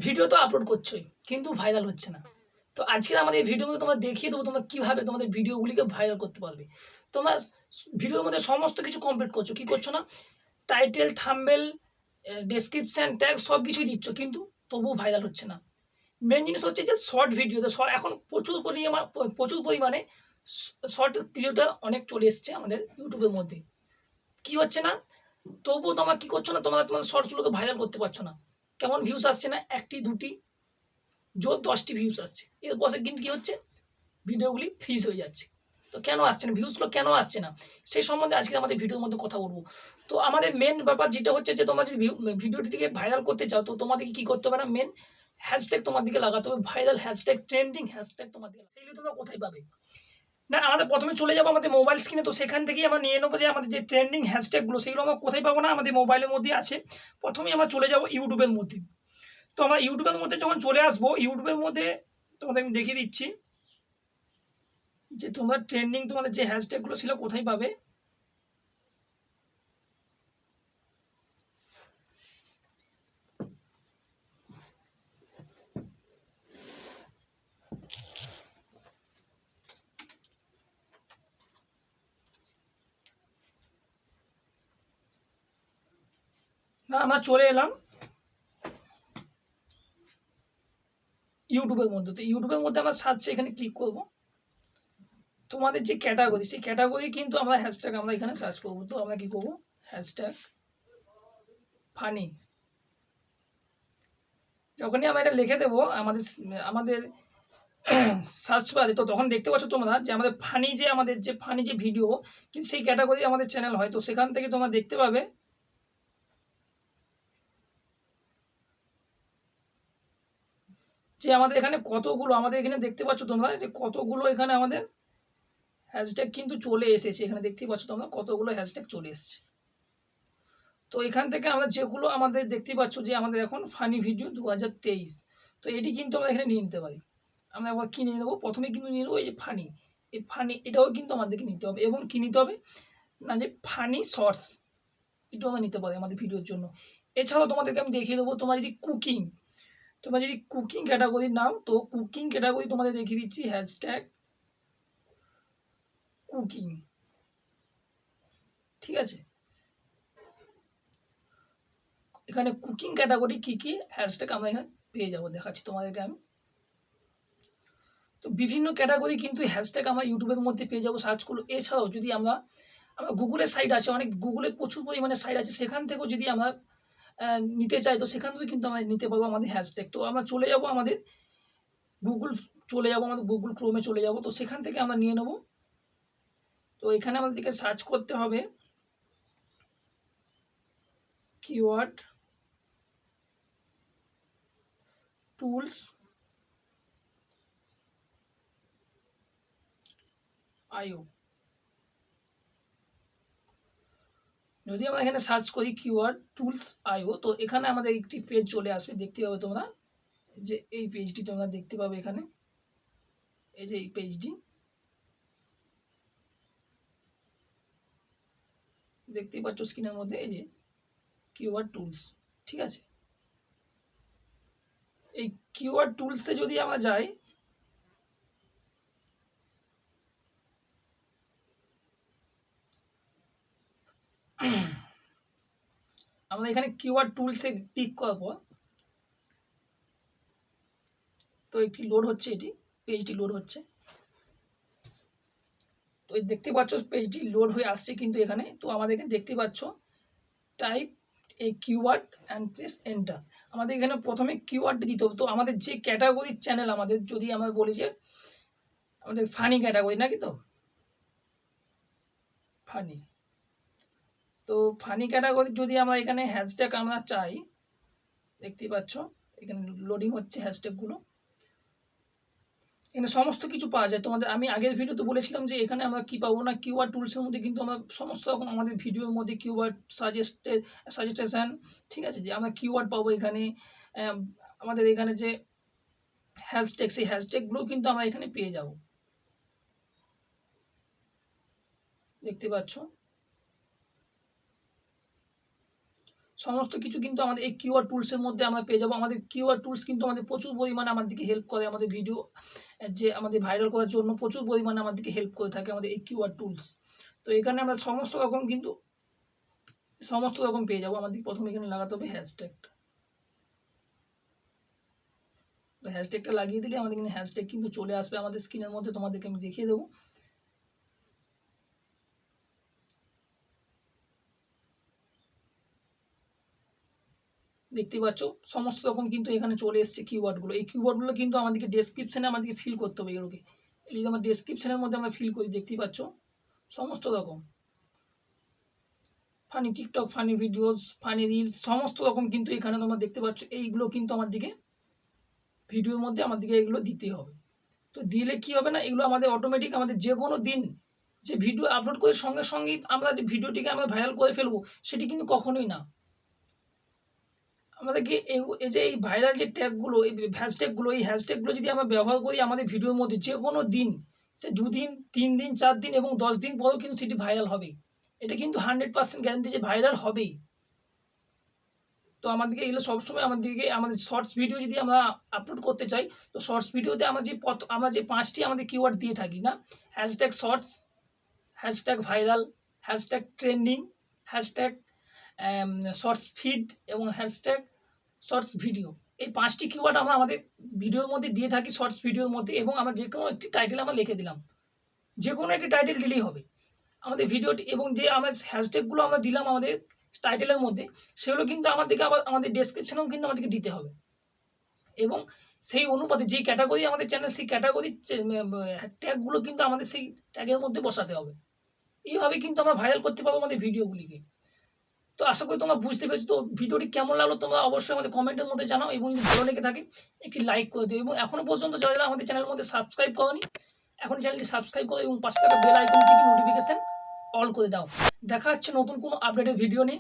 Video তো upload করছোই, কিন্তু viral হচ্ছে না। তো আজকের আমাদের এই ভিডিওর মধ্যে তোমরা দেখিয়ে দেবো তোমরা কীভাবে তোমাদের ভিডিওগুলিকে ভাইরাল করতে পারবে। তোমরা ভিডিওর মধ্যে সমস্ত কিছু কমপ্লিট করছো, কি করছো না, টাইটেল, থাম্বনেল, ডেসক্রিপশন, ট্যাগ সব কিছুই দিচ্ছ, কিন্তু তবুও ভাইরাল হচ্ছে না। মেন জিনিস হচ্ছে যে শর্ট ভিডিও, এখন প্রচুর পরিমাণে শর্ট ভিডিওটা অনেক চলে এসছে আমাদের ইউটিউবের মধ্যে। কি হচ্ছে না, তবুও তোমরা কি করছো না, তোমাদের শর্টসগুলোকে ভাইরাল করতে পারছো না। কেমন ভিউস আসছে না, 1টি 2টি জোর 10টি ভিউস আসছে, এরপরে কিন্তু কি হচ্ছে, ভিডিওগুলি ফ্রিজ হয়ে যাচ্ছে। তো কেন আসছে না, ভিউসগুলো কেন আসছে না, সেই সম্বন্ধে আজকে আমাদের ভিডিওর মধ্যে কথা বলবো। তো আমাদের মেন ব্যাপার যেটা হচ্ছে যে তোমরা যদি ভিডিওটিকে ভাইরাল করতে চাও, তো তোমাদেরকে কি করতে হবে না, মেন হ্যাশট্যাগ তোমার দিকে লাগাতে হবে, ভাইরাল হ্যাশট্যাগ, ট্রেন্ডিং হ্যাশট্যাগ তোমার দিকে। সেইগুলো তোমরা কোথায় পাবে না, আমাদের প্রথমে চলে যাবো আমাদের মোবাইল স্ক্রিনে। তো সেখান থেকেই আমরা নিয়ে নেবো যে আমাদের যে ট্রেন্ডিং হ্যাশট্যাগুলো, সেগুলো আমরা কোথায় পাবো না, আমাদের মোবাইলের মধ্যে আছে। প্রথমেই আমরা চলে যাবো ইউটিউবের মধ্যে। তো আমরা ইউটিউবের মধ্যে যখন চলে আসবো, ইউটিউবের মধ্যে তোমাদের আমি দেখিয়ে দিচ্ছি যে তোমরা ট্রেন্ডিং তোমাদের যে হ্যাশট্যাগুলো ছিল কোথায় পাবে। না, আমরা চলে এলাম ইউটিউবের মধ্যে। তো ইউটিউবের মধ্যে আমরা সার্চে এখানে ক্লিক করব। তোমাদের যে ক্যাটাগরি, সেই ক্যাটাগরি কিন্তু আমরা হ্যাশট্যাগ আমরা এখানে সার্চ করবো। তো আমরা কি করবো, হ্যাশট্যাগ ফানি। যখনই আমরা এটা লিখে দেবো আমাদের আমাদের সার্চ বারে, তো তখন দেখতে পাচ্ছ তোমরা যে আমাদের যে ফানি যে ভিডিও, যদি সেই ক্যাটাগরি আমাদের চ্যানেল হয়, তো সেখান থেকে তোমরা দেখতে পাবে যে আমাদের এখানে কতগুলো, আমাদের এখানে দেখতে পাচ্ছ তোমরা যে কতগুলো এখানে আমাদের হ্যাশট্যাগ কিন্তু চলে এসেছে। এখানে দেখতেই পাচ্ছ তোমরা কতগুলো হ্যাশট্যাগ চলে এসেছে। তো এখান থেকে আমরা যেগুলো আমাদের দেখতে পাচ্ছ যে আমাদের এখন ফানি ভিডিও 2023, তো এটি কিন্তু আমরা এখানে নিয়ে নিতে পারি। আমরা আবার কি নিয়ে নেবো, প্রথমে কিন্তু নিয়ে নেবো এই যে ফানি। এই ফানি এটাও কিন্তু আমাদেরকে নিতে হবে, এবং কি নিতে হবে না, যে ফানি শর্টস, এটাও আমরা নিতে পারি আমাদের ভিডিওর জন্য। এছাড়াও তোমাদেরকে আমি দেখিয়ে দেবো, তোমরা যদি কুকিং ক্যাটাগরির নাও, তো কুকিং ক্যাটাগরি তোমাদের দেখিয়ে দিচ্ছি, হ্যাশট্যাগ কুকিং। ঠিক আছে, এখানে কুকিং ক্যাটাগরি কি কি হ্যাশট্যাগ আমরা এখানে পেয়ে যাবো, দেখাচ্ছি তোমাদেরকে আমি। তো বিভিন্ন ক্যাটাগরি কিন্তু হ্যাশট্যাগ আমরা ইউটিউবের মধ্যে পেয়ে যাবো সার্চ করলে। এছাড়াও যদি আমরা গুগলের সাইট আছে, অনেক গুগলে প্রচুর পরিমাণে সাইট আছে, সেখান থেকেও যদি আমরা নিতে চাই, তো সেখান থেকে কিন্তু আমরা নিতে পারবো আমাদের হ্যাশট্যাগ। তো আমরা চলে যাব আমাদের গুগল, আমাদের গুগল ক্রোমে চলে যাব, তো সেখান থেকে আমরা নিয়ে নেব। তো এখানে আমাদেরকে সার্চ করতে হবে কিওয়ার্ড টুলস আইও। যদি আমরা এখানে সার্চ করি কিওয়ার্ড টুলস আইও, তো এখানে আমাদের একটি পেজ চলে আসবে, দেখতে পাবে তোমরা যে এই পেজটি তোমরা দেখতে পাবে এখানে, এই যে এই পেজটি দেখতেই পাচ্ছ স্ক্রিনের মধ্যে, এই যে কিওয়ার্ড টুলস। ঠিক আছে, এই কিওয়ার্ড টুলসে যদি আমরা যাই, আমরা এখানে কিওয়ার্ড টুলসে ক্লিক করার পর, তো একটি লোড হচ্ছে, এটি পেজটি লোড হচ্ছে। তো এই দেখতে পাচ্ছ পেজটি লোড হয়ে আসছে কিন্তু এখানে। তো আমাদের এখানে দেখতে পাচ্ছ টাইপ এই কিওয়ার্ড অ্যান্ড প্রেস এন্টার। আমাদের এখানে প্রথমে কিওয়ার্ড দিতে হবে। তো আমাদের যে ক্যাটাগরির চ্যানেল, আমাদের যদি আমরা বলি যে আমাদের ফানি ক্যাটাগরি নাকি, তো ফানি, তো ফানি ক্যাটাগরি যদি আমরা এখানে হ্যাশট্যাগ আমরা চাই, দেখতেই পাচ্ছ এখানে লোডিং হচ্ছে হ্যাশট্যাগুলো। এখানে সমস্ত কিছু পাওয়া যায়। তোমাদের আমি আগের ভিডিওতে বলেছিলাম যে এখানে আমরা কি পাবো না, কিওয়ার্ড টুলসের মধ্যে কিন্তু আমরা সমস্ত রকম আমাদের ভিডিওর মধ্যে কিওয়ার্ড সাজেস্টেশন, ঠিক আছে, যে আমরা কিওয়ার্ড পাবো এখানে। আমাদের এখানে যে হ্যাশট্যাগ, সেই হ্যাশট্যাগুলো কিন্তু আমরা এখানে পেয়ে যাব, দেখতে পাচ্ছ সমস্ত কিছু কিন্তু আমাদের এই কিউআর টুলসের মধ্যে আমরা পেয়ে যাবো। আমাদের কিউআর টুলস কিন্তু আমাদের প্রচুর পরিমাণে আমাদেরকে হেল্প করে, আমাদের ভিডিও যে আমাদের ভাইরাল করার জন্য প্রচুর পরিমাণে আমাদেরকে হেল্প করে থাকে আমাদের এই কিউআর টুলস। তো এখানে আমরা সমস্ত রকম পেয়ে যাবো। আমাদের প্রথমে এখানে লাগাতে হবে হ্যাশট্যাগটা। তো হ্যাশট্যাগটা লাগিয়ে দিলে আমাদের এখানে হ্যাশট্যাগ কিন্তু চলে আসবে আমাদের স্ক্রিনের মধ্যে, তোমাদেরকে আমি দেখিয়ে দেবো। দেখতে পাচ্ছ সমস্ত রকম কিন্তু এখানে চলে এসছে কিওয়ার্ডগুলো। এই কিওয়ার্ডগুলো কিন্তু আমাদেরকে ডেসক্রিপশনে আমাদেরকে ফিল করতে হবে। এগুলোকে এই আমার ডেসক্রিপশনের মধ্যে আমরা ফিল করি, দেখতেই পাচ্ছ সমস্ত রকম funny TikTok, funny videos, funny reels সমস্ত রকম কিন্তু এখানে তোমরা দেখতে পাচ্ছ। এইগুলো কিন্তু আমার দিকে ভিডিওর মধ্যে আমাদেরকে এগুলো দিতে হবে। তো দিলে কি হবে না, এগুলো আমাদের অটোমেটিক আমাদের যে কোনো দিন যে ভিডিও আপলোড করে সঙ্গে সঙ্গেই আমরা যে ভিডিওটিকে আমরা ভাইরাল করে ফেলবো সেটি কিন্তু কখনোই না। আমাদেরকে এই যে এই ভাইরাল যে ট্যাগগুলো, এই হ্যাশট্যাগুলো, এই হ্যাশট্যাগুলো যদি আমরা ব্যবহার করি আমাদের ভিডিওর মধ্যে যে কোনো দিন, সে 2 দিন 3 দিন 4 দিন এবং 10 দিন পরেও কিন্তু সেটি ভাইরাল হবে। এটা কিন্তু 100% গ্যারান্টি যে ভাইরাল হবেই। তো আমাদেরকে এগুলো সবসময় আমাদের শর্টস ভিডিও যদি আমরা আপলোড করতে চাই, তো শর্টস ভিডিওতে আমরা যে 5টি আমাদের কিওয়ার্ড দিয়ে থাকি না, hashtag shorts, hashtag viral, hashtag trending, hashtag shorts feed এবং হ্যাশট্যাগ শর্টস ভিডিও, এই 5টি কিওয়ার্ড আমরা আমাদের ভিডিওর মধ্যে দিয়ে থাকি শর্টস ভিডিওর মধ্যে। এবং আমরা যে কোনো একটি টাইটেল আমরা লিখে দিলাম, যে কোনো একটি টাইটেল দিলেই হবে আমাদের ভিডিওটি। এবং যে আমরা হ্যাশট্যাগুলো আমরা দিলাম আমাদের টাইটেলের মধ্যে, সেগুলো কিন্তু আমাদেরকে আবার আমাদের ডেসক্রিপশনেও কিন্তু আমাদেরকে দিতে হবে। এবং সেই অনুপাতে যেই ক্যাটাগরি আমাদের চ্যানেল, সেই ক্যাটাগরি ট্যাগগুলো কিন্তু আমাদের সেই ট্যাগের মধ্যে বসাতে হবে। এইভাবে কিন্তু আমরা ভাইরাল করতে পারবো আমাদের ভিডিওগুলিকে। তো আশা করি তোমরা বুঝতে পেরেছো। তো ভিডিওটি কেমন লাগলো তোমরা অবশ্যই আমাদের কমেন্টের মধ্যে জানাও, এবং যদি ভালো লেগে থাকে একটি লাইক করে দিও। এবং এখনো পর্যন্ত যারা আমাদের চ্যানেলের মধ্যে সাবস্ক্রাইব করোনি, এখন চ্যানেলটি সাবস্ক্রাইব করো এবং পাশে থাকা বেল আইকনটিকে নোটিফিকেশন অল করে দাও। দেখা হচ্ছে নতুন কোনো আপডেটের ভিডিও নিয়ে।